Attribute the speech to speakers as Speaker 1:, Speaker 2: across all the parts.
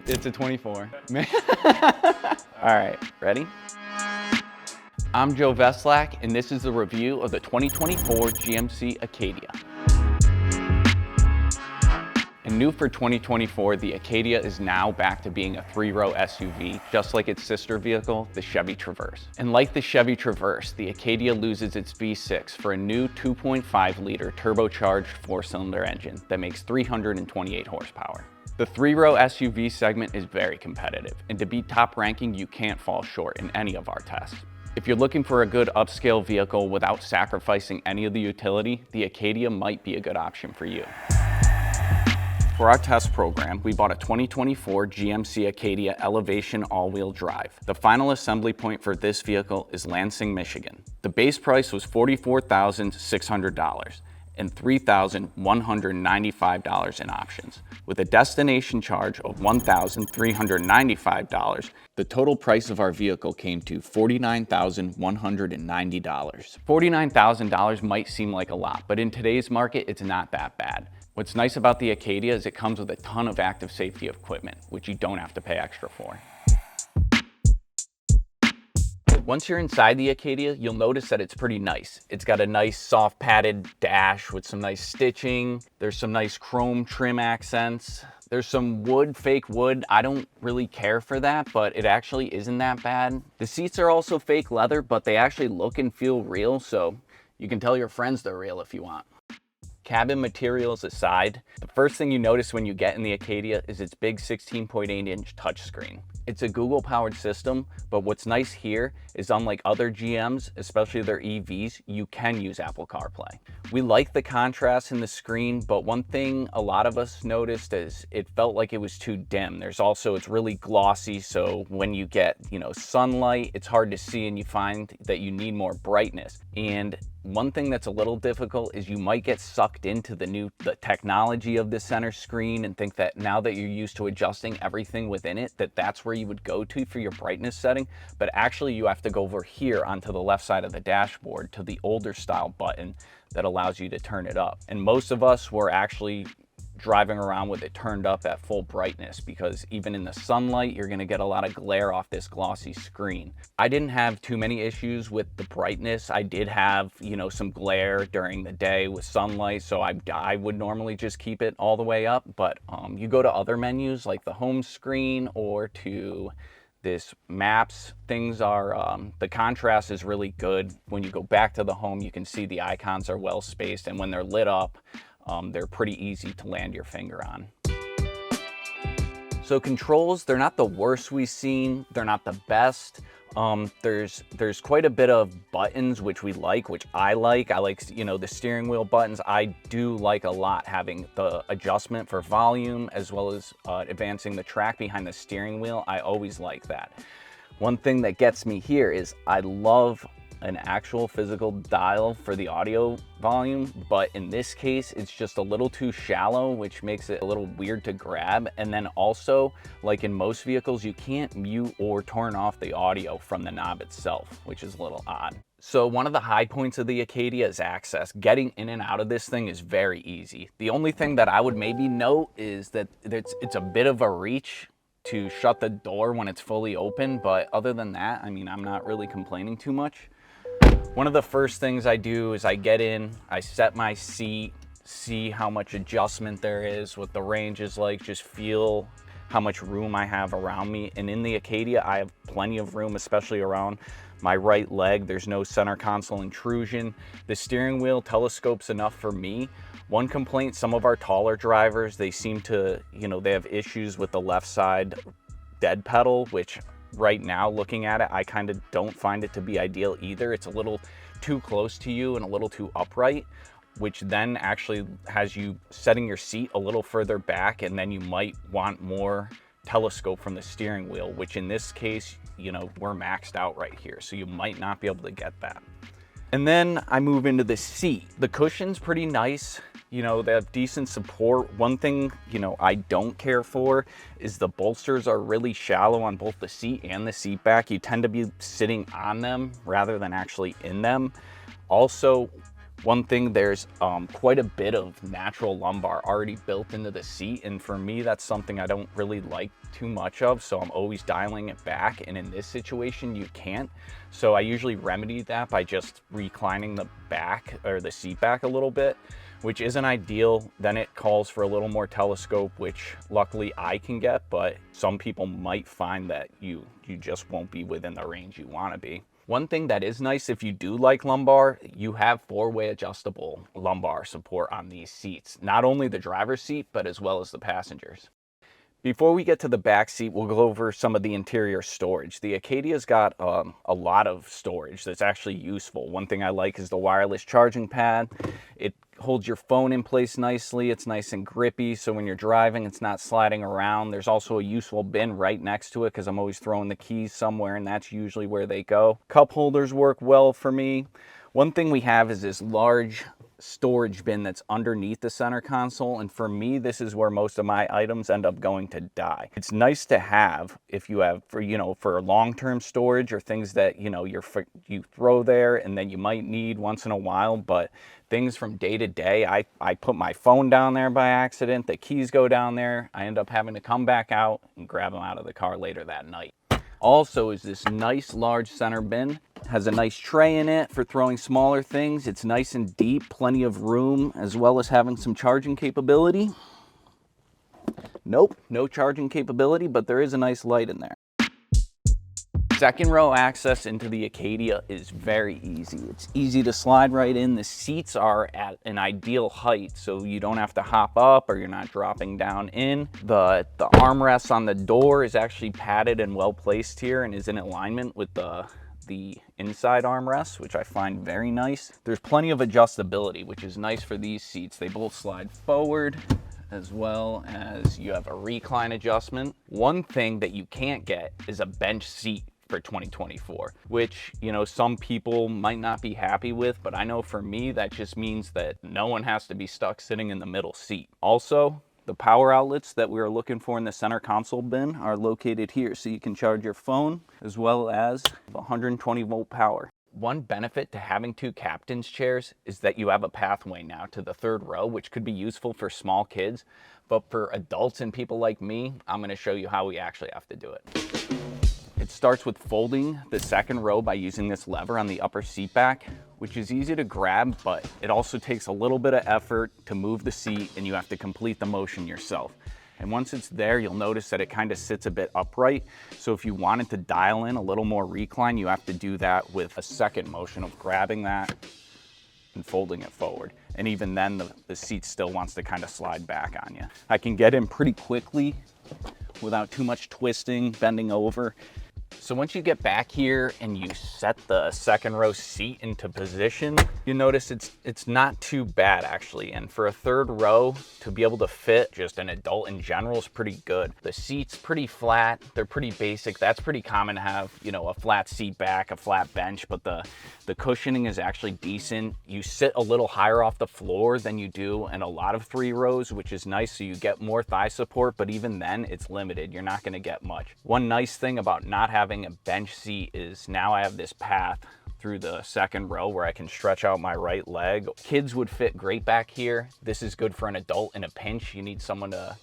Speaker 1: It's a 24. All right, ready? I'm Joe Veslak, and this is the review of the 2024 GMC Acadia. And new for 2024, the Acadia is now back to being a three-row SUV, just like its sister vehicle, the Chevy Traverse. And like the Chevy Traverse, the Acadia loses its V6 for a new 2.5-liter turbocharged four-cylinder engine that makes 328 horsepower. The three-row SUV segment is very competitive, and to beat top ranking, you can't fall short in any of our tests. If you're looking for a good upscale vehicle without sacrificing any of the utility, the Acadia might be a good option for you. For our test program, we bought a 2024 GMC Acadia Elevation all-wheel drive. The final assembly point for this vehicle is Lansing, Michigan. The base price was $44,600 and $3,195 in options. With a destination charge of $1,395, the total price of our vehicle came to $49,190. $49,000 might seem like a lot, but in today's market, it's not that bad. What's nice about the Acadia is it comes with a ton of active safety equipment, which you don't have to pay extra for. Once you're inside the Acadia, you'll notice that it's pretty nice. It's got a nice soft padded dash with some nice stitching. There's some nice chrome trim accents. There's some wood, fake wood. I don't really care for that, but it actually isn't that bad. The seats are also fake leather, but they actually look and feel real, so you can tell your friends they're real if you want. Cabin materials aside, the first thing you notice when you get in the Acadia is its big 16.8-inch touchscreen. It's a Google-powered system, but what's nice here is unlike other GMs, especially their EVs, you can use Apple CarPlay. We like the contrast in the screen, but one thing a lot of us noticed is it felt like it was too dim. It's really glossy, so when you get, sunlight, it's hard to see and you find that you need more brightness. And one thing that's a little difficult is you might get sucked into the technology of the center screen and think that now that you're used to adjusting everything within it, that's where you would go to for your brightness setting. But actually you have to go over here onto the left side of the dashboard to the older style button that allows you to turn it up. And most of us were actually driving around with it turned up at full brightness because even in the sunlight, you're gonna get a lot of glare off this glossy screen. I didn't have too many issues with the brightness. I did have, some glare during the day with sunlight, so I would normally just keep it all the way up, but you go to other menus like the home screen or to this maps, things are, the contrast is really good. When you go back to the home, you can see the icons are well spaced, and when they're lit up, they're pretty easy to land your finger on. So controls, they're not the worst we've seen. They're not the best. There's quite a bit of buttons, which I like. I like, the steering wheel buttons. I do like a lot having the adjustment for volume as well as advancing the track behind the steering wheel. I always like that. One thing that gets me here is I love an actual physical dial for the audio volume, but in this case it's just a little too shallow, which makes it a little weird to grab. And then also, like in most vehicles, you can't mute or turn off the audio from the knob itself, which is a little odd. So one of the high points of the Acadia is access. Getting in and out of this thing is very easy. The only thing that I would maybe note is that it's a bit of a reach to shut the door when it's fully open, but other than that, I'm not really complaining too much. One of the first things I do is I get in, I set my seat, see how much adjustment there is, what the range is like, just feel how much room I have around me. And in the Acadia, I have plenty of room, especially around my right leg. There's no center console intrusion. The steering wheel telescopes enough for me. One complaint, some of our taller drivers, they seem to, they have issues with the left side dead pedal, which right now looking at it, I kind of don't find it to be ideal either. It's a little too close to you and a little too upright, which then actually has you setting your seat a little further back, and then you might want more telescope from the steering wheel, which in this case, we're maxed out right here, so you might not be able to get that. And then I move into the seat. The cushion's pretty nice. They have decent support. One thing, I don't care for is the bolsters are really shallow on both the seat and the seat back. You tend to be sitting on them rather than actually in them. Also, One thing, there's quite a bit of natural lumbar already built into the seat, and for me that's something I don't really like too much of, so I'm always dialing it back, and in this situation you can't. So I usually remedy that by just reclining the back or the seat back a little bit, which isn't ideal. Then it calls for a little more telescope, which luckily I can get, but some people might find that you just won't be within the range you want to be. One thing that is nice, if you do like lumbar, you have four-way adjustable lumbar support on these seats. Not only the driver's seat, but as well as the passengers. Before we get to the back seat, we'll go over some of the interior storage. The Acadia's got a lot of storage that's actually useful. One thing I like is the wireless charging pad. It holds your phone in place nicely. It's nice and grippy, so when you're driving, it's not sliding around. There's also a useful bin right next to it because I'm always throwing the keys somewhere, and that's usually where they go. Cup holders work well for me. One thing we have is this large storage bin that's underneath the center console, and for me this is where most of my items end up going to die. It's nice to have if you have for long-term storage or things that you throw there and then you might need once in a while, but things from day to day, I put my phone down there by accident, the keys go down there, I end up having to come back out and grab them out of the car later that night. Also is this nice large center bin. Has a nice tray in it for throwing smaller things. It's nice and deep, plenty of room, as well as having some charging capability. Nope, no charging capability, but there is a nice light in there. Second row access into the Acadia is very easy. It's easy to slide right in. The seats are at an ideal height, so you don't have to hop up or you're not dropping down in. The armrest on the door is actually padded and well placed here and is in alignment with the inside armrest, which I find very nice. There's plenty of adjustability, which is nice for these seats. They both slide forward, as well as you have a recline adjustment. One thing that you can't get is a bench seat for 2024, which some people might not be happy with, but I know for me that just means that no one has to be stuck sitting in the middle seat. Also, the power outlets that we were looking for in the center console bin are located here, so you can charge your phone as well as 120 volt power. One benefit to having two captain's chairs is that you have a pathway now to the third row, which could be useful for small kids, but for adults and people like me, I'm going to show you how we actually have to do it. It starts with folding the second row by using this lever on the upper seat back, which is easy to grab, but it also takes a little bit of effort to move the seat and you have to complete the motion yourself. And once it's there, you'll notice that it kind of sits a bit upright. So if you wanted to dial in a little more recline, you have to do that with a second motion of grabbing that and folding it forward. And even then, the seat still wants to kind of slide back on you. I can get in pretty quickly without too much twisting, bending over. So once you get back here and you set the second row seat into position, you notice it's not too bad actually. And for a third row to be able to fit just an adult in general is pretty good. The seat's pretty flat, they're pretty basic. That's pretty common to have, a flat seat back, a flat bench, but the cushioning is actually decent. You sit a little higher off the floor than you do in a lot of three rows, which is nice, so you get more thigh support, but even then it's limited. You're not gonna get much. One nice thing about not having a bench seat is now I have this path through the second row where I can stretch out my right leg. Kids would fit great back here. This is good for an adult in a pinch. You need someone to,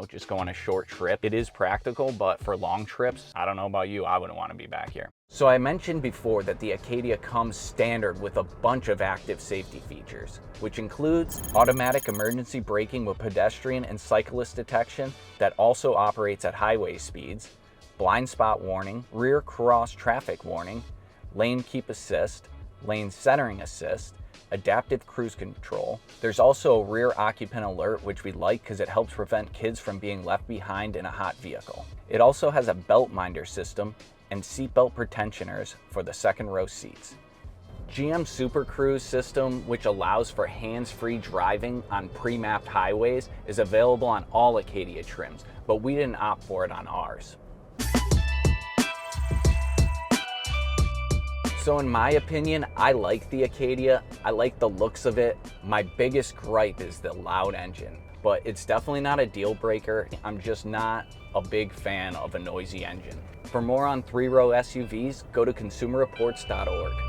Speaker 1: just go on a short trip. It is practical, but for long trips, I don't know about you, I wouldn't want to be back here. So I mentioned before that the Acadia comes standard with a bunch of active safety features, which includes automatic emergency braking with pedestrian and cyclist detection that also operates at highway speeds, blind spot warning, rear cross traffic warning, lane keep assist, lane centering assist, adaptive cruise control. There's also a rear occupant alert, which we like because it helps prevent kids from being left behind in a hot vehicle. It also has a belt minder system and seatbelt pretensioners for the second row seats. GM Super Cruise system, which allows for hands-free driving on pre-mapped highways, is available on all Acadia trims, but we didn't opt for it on ours. So in my opinion, I like the Acadia. I like the looks of it. My biggest gripe is the loud engine, but it's definitely not a deal breaker. I'm just not a big fan of a noisy engine. For more on three-row SUVs, go to consumerreports.org.